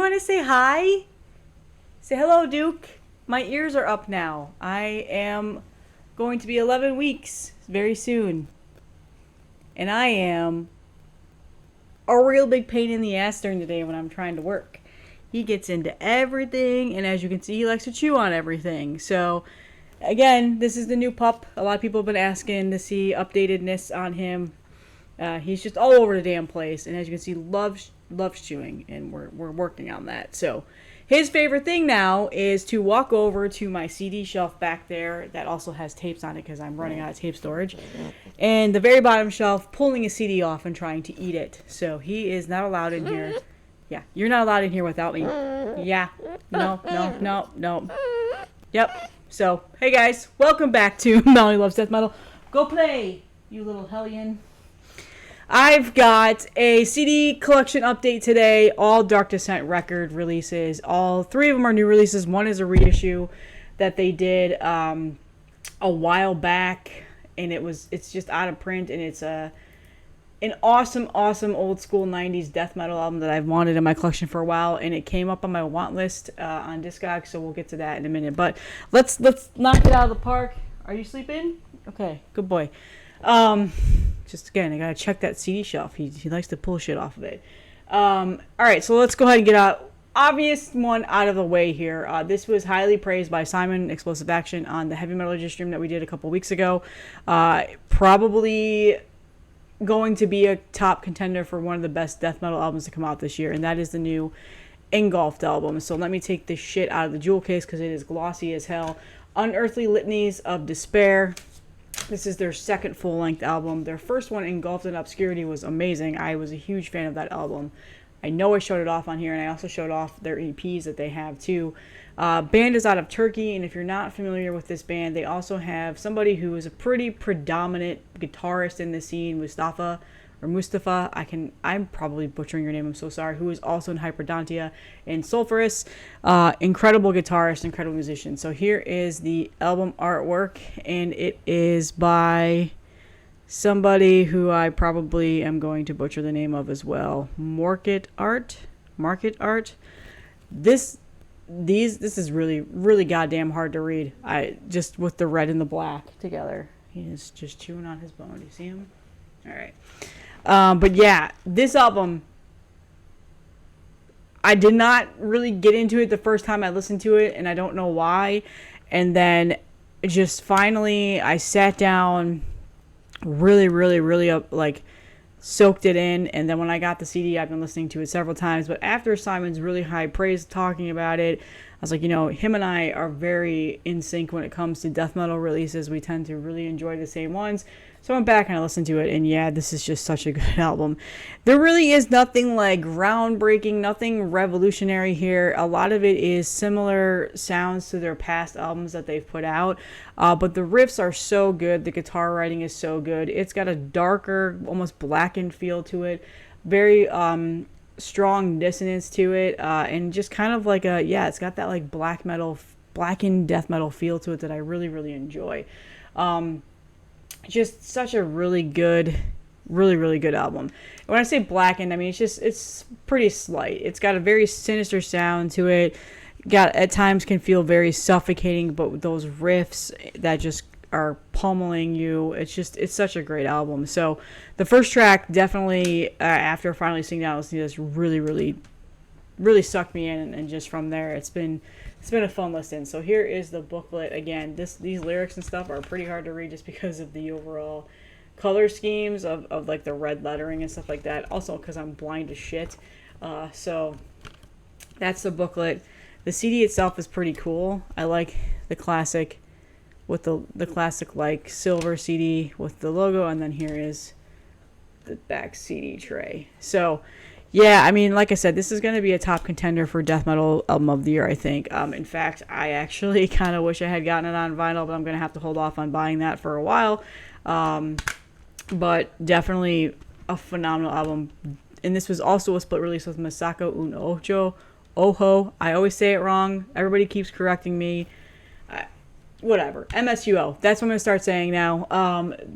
want to say hi? Say hello, Duke. My ears are up now. I am going to be 11 weeks very soon. And I am a real big pain in the ass during the day when I'm trying to work. He gets into everything, and as you can see, he likes to chew on everything. So, again, this is the new pup. A lot of people have been asking to see updatedness on him. He's just all over the damn place, and as you can see, loves chewing, and we're working on that. So, his favorite thing now is to walk over to my CD shelf back there that also has tapes on it because I'm running out of tape storage, and the very bottom shelf, pulling a CD off and trying to eat it. So he is not allowed in here. Yeah, you're not allowed in here without me. Yeah, no. Yep. So, hey guys, welcome back to Melanie Loves Death Metal. Go play, you little hellion. I've got a CD collection update today. All Dark Descent record releases. All three of them are new releases. One is a reissue that they did a while back, and it's just out of print, and it's an awesome old school 90s death metal album that I've wanted in my collection for a while, and it came up on my want list on Discogs, so we'll get to that in a minute. But let's knock it out of the park. Are you sleeping? Okay, good boy. Just again, I gotta check that CD shelf. He likes to pull shit off of it. Alright, so let's go ahead and get out obvious one out of the way here. This was highly praised by Simon Explosive Action on the Heavy Metal Stream that we did a couple weeks ago. Probably going to be a top contender for one of the best death metal albums to come out this year, and that is the new Engulfed album. So let me take this shit out of the jewel case because it is glossy as hell. Unearthly Litanies of Despair. This is their second full-length album. Their first one, Engulfed in Obscurity, was amazing. I was a huge fan of that album. I know I showed it off on here, and I also showed off their EPs that they have, too. Band is out of Turkey, and if you're not familiar with this band, they also have somebody who is a pretty predominant guitarist in the scene, Mustafa. I'm probably butchering your name, I'm so sorry, who is also in Hyperdontia and Sulphurus. Incredible guitarist, incredible musician. So here is the album artwork, and it is by somebody who I probably am going to butcher the name of as well. Market Art. This is really goddamn hard to read. Just with the red and the black together. He is just chewing on his bone. Do you see him? All right. But yeah, this album, I did not really get into it the first time I listened to it, and I don't know why. And then just finally, I sat down, really soaked it in. And then when I got the CD, I've been listening to it several times. But after Simon's really high praise talking about it, I was like, him and I are very in sync when it comes to death metal releases. We tend to really enjoy the same ones. So I went back and I listened to it, and yeah, this is just such a good album. There really is nothing like groundbreaking, nothing revolutionary here. A lot of it is similar sounds to their past albums that they've put out, but the riffs are so good. The guitar writing is so good. It's got a darker, almost blackened feel to it. Very strong dissonance to it, and just kind of like it's got that like blackened death metal feel to it that I really enjoy. Just such a really good album. When I say blackened, I mean it's pretty slight. It's got a very sinister sound to it. At times can feel very suffocating, but with those riffs that just are pummeling you, it's such a great album. So the first track definitely, after finally sitting down and listening to this, really sucked me in, and just from there it's been a fun listen. So here is the booklet. Again, these lyrics and stuff are pretty hard to read just because of the overall color schemes of like the red lettering and stuff like that. Also because I'm blind as shit. So that's the booklet. The CD itself is pretty cool. I like the classic with the classic like silver CD with the logo, and then here is the back CD tray. So yeah, I mean, like I said, this is going to be a top contender for Death Metal Album of the Year, I think. In fact, I actually kind of wish I had gotten it on vinyl, but I'm going to have to hold off on buying that for a while. But definitely a phenomenal album. And this was also a split release with Masako Un Oho. I always say it wrong. Everybody keeps correcting me. Whatever. MSUO. That's what I'm going to start saying now.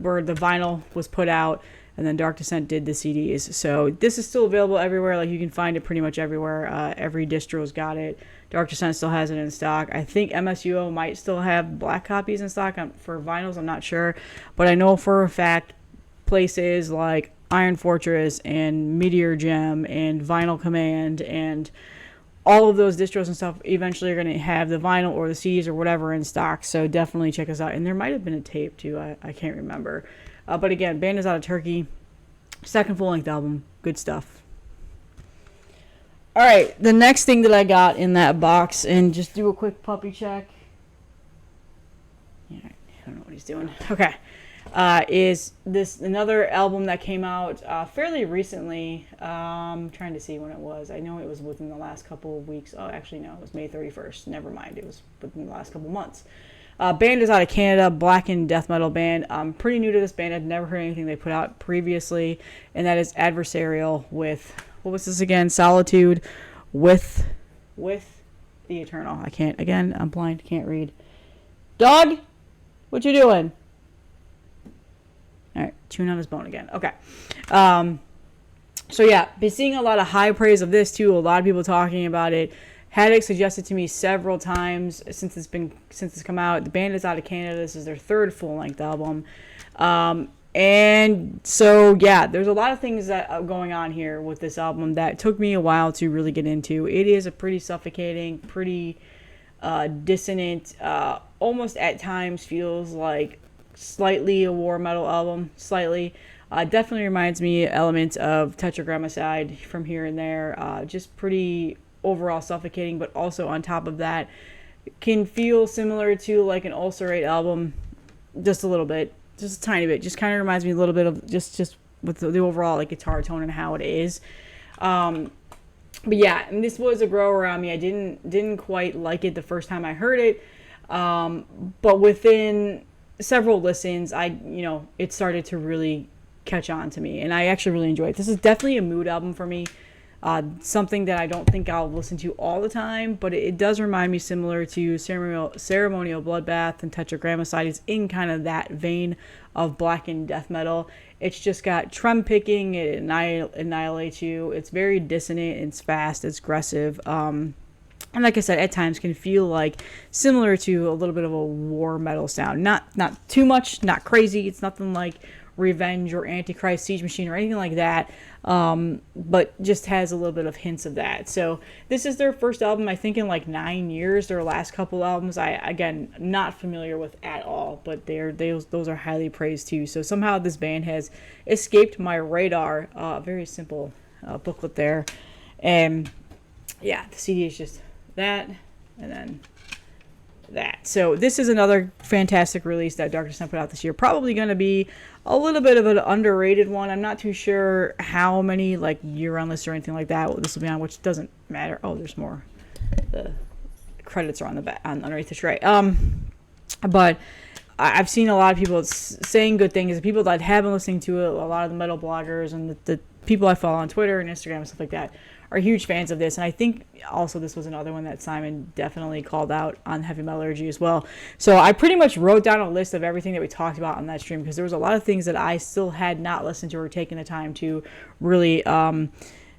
Where the vinyl was put out. and then Dark Descent did the CDs. So this is still available everywhere. Like, you can find it pretty much everywhere. Every distro's got it. Dark Descent still has it in stock. I think MSUO might still have black copies in stock for vinyls. I'm not sure, but I know for a fact places like Iron Fortress and Meteor Gem and Vinyl Command and all of those distros and stuff eventually are going to have the vinyl or the CDs or whatever in stock. So definitely check us out. And there might have been a tape too. I can't remember. But again, band is out of Turkey. Second full-length album. Good stuff. All right. The next thing that I got in that box, and just do a quick puppy check. Yeah, I don't know what he's doing. Okay. Is this another album that came out fairly recently. I'm trying to see when it was. I know it was within the last couple of weeks. Oh, actually, no. It was May 31st. Never mind. It was within the last couple of months. Band is out of Canada, blackened death metal band. I'm pretty new to this band. I'd never heard anything they put out previously, and that is Adversarial with, what was this again? Solitude with the Eternal. I can't, again, I'm blind, can't read. Dog, what you doing? All right, chewing on his bone again. Okay. So yeah, been seeing a lot of high praise of this too. A lot of people talking about it. Had it suggested to me several times since it's come out. The band is out of Canada. This is their third full-length album. And so, yeah, there's a lot of things that are going on here with this album that took me a while to really get into. It is a pretty suffocating, pretty dissonant, almost at times feels like slightly a war metal album. Slightly. Definitely reminds me elements of Tetragrammaticide from here and there. Just pretty overall suffocating, but also on top of that can feel similar to like an Ulcerate album, just a little bit, just a tiny bit. Just kind of reminds me a little bit of just with the overall like guitar tone and how it is. But yeah, and this was a grower on me. I didn't quite like it the first time I heard it, but within several listens, it started to really catch on to me, and I actually really enjoyed it. This is definitely a mood album for me. Something that I don't think I'll listen to all the time, but it does remind me similar to Ceremonial Bloodbath and Tetragrammaticide. It's in kind of that vein of blackened death metal. It's just got trem picking, it annihilates you. It's very dissonant, it's fast, it's aggressive. And like I said, at times can feel like similar to a little bit of a war metal sound. Not too much, not crazy. It's nothing like Revenge or Antichrist, Siege Machine or anything like that. But just has a little bit of hints of that. So this is their first album, I think, in like 9 years. Their last couple albums, again, not familiar with at all, but those are highly praised too. So somehow this band has escaped my radar. Very simple booklet there. And yeah, the CD is just that, and then that. So this is another fantastic release that Dark Descent put out this year. Probably going to be a little bit of an underrated one. I'm not too sure how many like year-round lists or anything like that this will be on, which doesn't matter. Oh, there's more. The credits are on the back, underneath the tray. But I've seen a lot of people saying good things. The people that have been listening to it, a lot of the metal bloggers and the people I follow on Twitter and Instagram and stuff like that are huge fans of this. And I think also this was another one that Simon definitely called out on Heavy Metallurgy as well. So I pretty much wrote down a list of everything that we talked about on that stream, because there was a lot of things that I still had not listened to or taken the time to really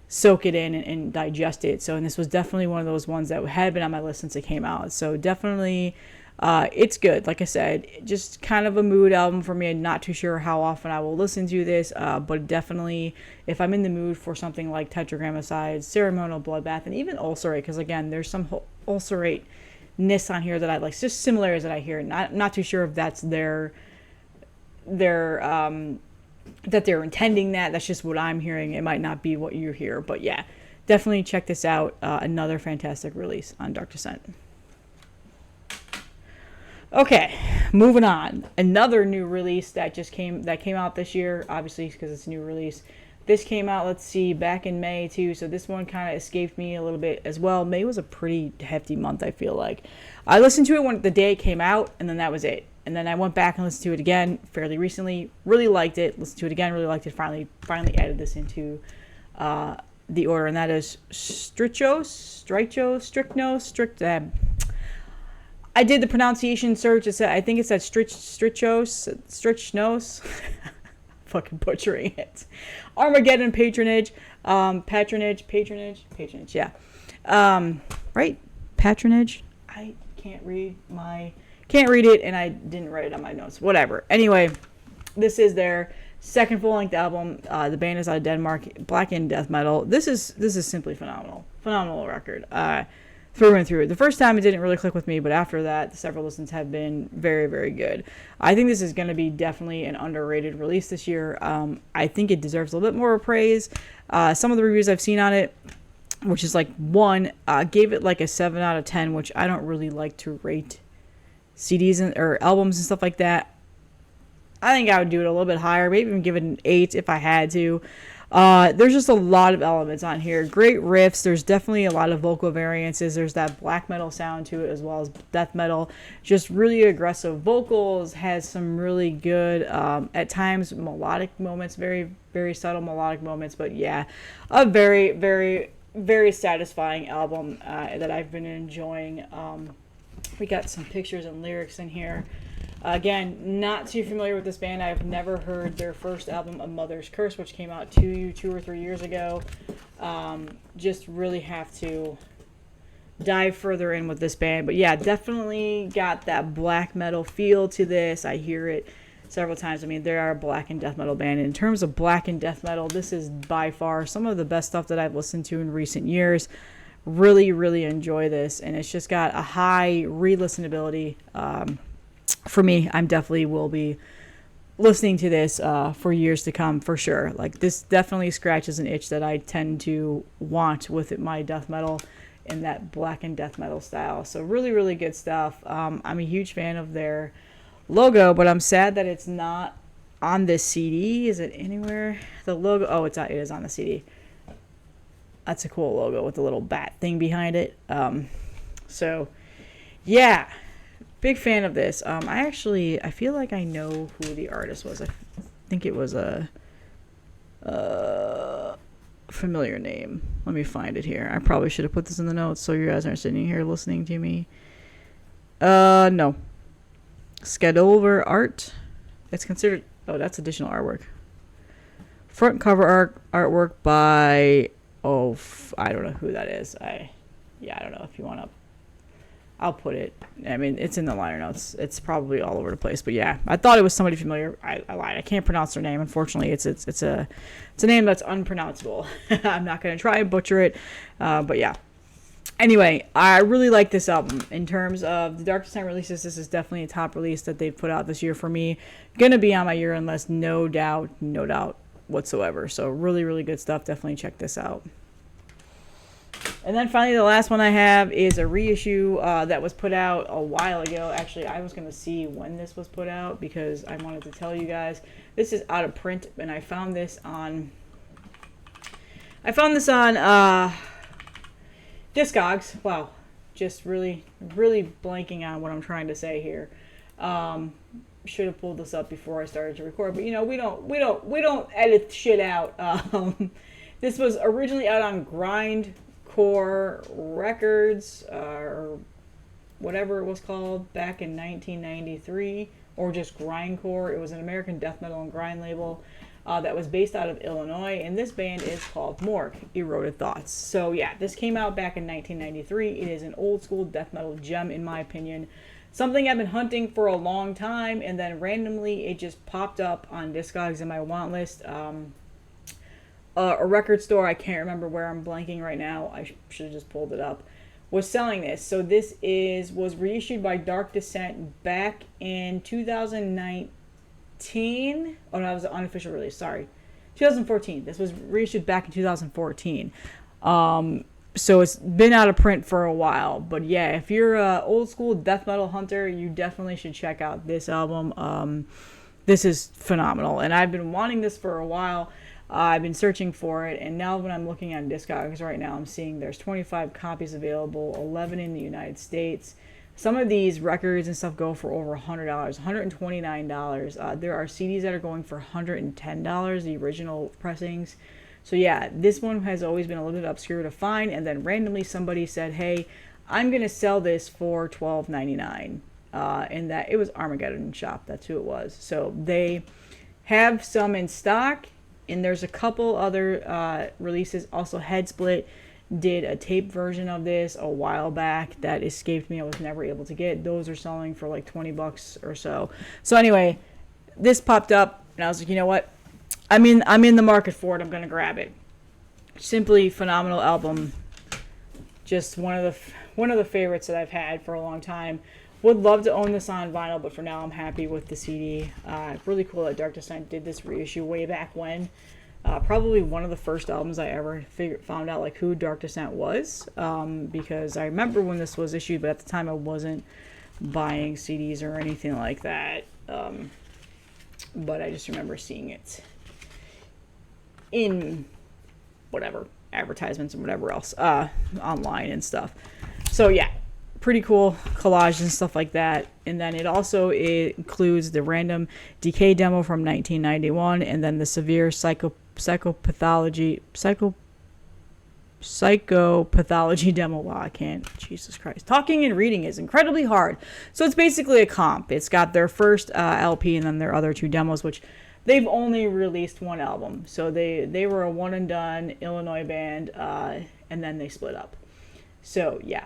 soak it in and digest it. So, and this was definitely one of those ones that had been on my list since it came out. So definitely it's good. Like I said, just kind of a mood album for me. I'm not too sure how often I will listen to this, but definitely if I'm in the mood for something like Tetragrammaticide, Ceremonial Bloodbath, and even Ulcerate, because again, there's some Ulcerate-ness on here that I like, just similarities that I hear. Not too sure if that's that they're intending that. That's just what I'm hearing. It might not be what you hear, but yeah, definitely check this out. Another fantastic release on Dark Descent. Okay, moving on. Another new release that came out this year, obviously because it's a new release. This came out, let's see, back in May too. So this one kind of escaped me a little bit as well. May was a pretty hefty month, I feel like. I listened to it the day it came out, and then that was it. And then I went back and listened to it again fairly recently. Really liked it. Listened to it again. Really liked it. Finally added this into the order, and that is Strychnos. I did the pronunciation search. I think it said Strychnos. fucking butchering it. Armageddon patronage. Patronage, yeah. Right? Patronage. I can't read it, and I didn't write it on my notes. Whatever. Anyway, this is their second full-length album. The band is out of Denmark. Black and death metal. This is simply phenomenal record. Through and through. The first time it didn't really click with me, but after that, the several listens have been very, very good. I think this is going to be definitely an underrated release this year. I think it deserves a little bit more praise. Some of the reviews I've seen on it, which is like one, gave it like a 7 out of 10, which I don't really like to rate CDs or albums and stuff like that. I think I would do it a little bit higher, maybe even give it an 8 if I had to. There's just a lot of elements on here. Great riffs. There's definitely a lot of vocal variances. There's that black metal sound to it as well as death metal. Just really aggressive vocals. Has some really good, at times, melodic moments. Very, very subtle melodic moments. But yeah, a very, very, very satisfying album that I've been enjoying. We got some pictures and lyrics in here. Again, not too familiar with this band. I've never heard their first album, A Mother's Curse, which came out 2 or 3 years ago. Just really have to dive further in with this band. But yeah, definitely got that black metal feel to this. I hear it several times. I mean, they are a black and death metal band. In terms of black and death metal, this is by far some of the best stuff that I've listened to in recent years. Really, really enjoy this. And it's just got a high re-listenability. For me, I'm definitely will be listening to this for years to come, for sure. Like, this definitely scratches an itch that I tend to want with my death metal in that black and death metal style. So really, really good stuff. I'm a huge fan of their logo, but I'm sad that it's not on this CD. Is it anywhere? The logo, oh, it is on the CD. That's a cool logo with the little bat thing behind it. So, yeah. Big fan of this. I feel like I know who the artist was. I think it was a familiar name. Let me find it here. I probably should have put this in the notes so you guys aren't sitting here listening to me. No. Scadover art. It's considered... Oh, that's additional artwork. Front cover artwork by... Oh, I don't know who that is. I don't know if you want to... I'll put it. I mean, it's in the liner notes. It's probably all over the place, but yeah, I thought it was somebody familiar. I lied. I can't pronounce their name. Unfortunately, it's a name that's unpronounceable. I'm not gonna try and butcher it, but yeah. Anyway, I really like this album. In terms of the Dark Descent releases, this is definitely a top release that they've put out this year for me. Gonna be on my year end list, no doubt whatsoever. So really, really good stuff. Definitely check this out. And then finally, the last one I have is a reissue that was put out a while ago. Actually, I was going to see when this was put out because I wanted to tell you guys. This is out of print, and I found this on Discogs. Wow, just really, really blanking on what I'm trying to say here. Should have pulled this up before I started to record, but you know, we don't edit shit out. This was originally out on Grindcore Records, or whatever it was called, back in 1993, or just Grindcore. It was an American death metal and grind label that was based out of Illinois, and this band is called Morgue, Eroded Thoughts. So yeah, this came out back in 1993. It is an old school death metal gem, in my opinion. Something I've been hunting for a long time, and then randomly it just popped up on Discogs in my want list. A record store, I can't remember where, I'm blanking right now, I should have just pulled it up, was selling this. So this was reissued by Dark Descent back in 2019. Oh no, that was an unofficial release, sorry. 2014. This was reissued back in 2014. So it's been out of print for a while. But yeah, if you're a old school death metal hunter, you definitely should check out this album. This is phenomenal, and I've been wanting this for a while. I've been searching for it, and now when I'm looking on Discogs right now, I'm seeing there's 25 copies available, 11 in the United States. Some of these records and stuff go for over $100, $129. There are CDs that are going for $110, the original pressings. So yeah, this one has always been a little bit obscure to find, and then randomly somebody said, hey, I'm going to sell this for $12.99. And that it was Armageddon Shop, that's who it was. So they have some in stock, and there's a couple other releases. Also, Headsplit did a tape version of this a while back that escaped me. I was never able to get. Those are selling for like $20 or so. So anyway, this popped up, and I was like, you know what? I'm in the market for it. I'm gonna grab it. Simply phenomenal album. Just one of the favorites that I've had for a long time. Would love to own this on vinyl, but for now I'm happy with the CD. Really cool that Dark Descent did this reissue way back when. Probably one of the first albums I ever found out like who Dark Descent was, because I remember when this was issued, but at the time I wasn't buying CDs or anything like that. But I just remember seeing it in whatever advertisements and whatever else online and stuff. So yeah, pretty cool collage and stuff like that. And then it also includes the Random Decay demo from 1991, and then the Severe Psychopathology demo. Wow, I can't. Jesus Christ. Talking and reading is incredibly hard. So it's basically a comp. It's got their first LP and then their other 2 demos, which they've only released 1 album. So they were a one and done Illinois band, and then they split up. So yeah,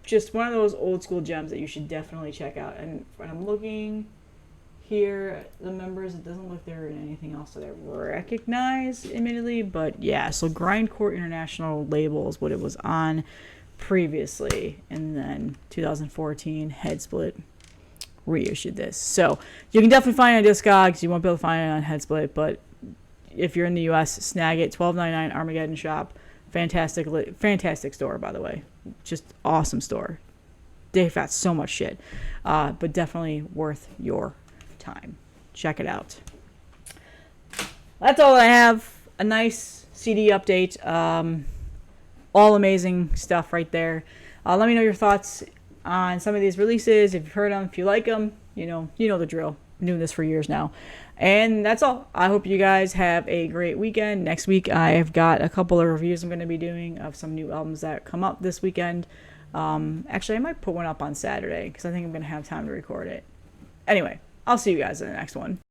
just one of those old school gems that you should definitely check out. And I'm looking here, the members, it doesn't look there in anything else that I recognize, admittedly, but yeah, so Grindcore International label is what it was on previously, and then 2014 Headsplit reissued this. So you can definitely find it on Discogs. You won't be able to find it on Headsplit, but if you're in the US, snag it. $12.99 Armageddon Shop. Fantastic store, by the way. Just awesome store. They've got so much shit, but definitely worth your time. Check it out. That's all I have. A nice CD update. All amazing stuff right there. Let me know your thoughts on some of these releases. If you've heard them, if you like them, you know the drill. I'm doing this for years now. And that's all. I hope you guys have a great weekend. Next week, I've got a couple of reviews I'm going to be doing of some new albums that come up this weekend. Actually, I might put one up on Saturday because I think I'm going to have time to record it. Anyway, I'll see you guys in the next one.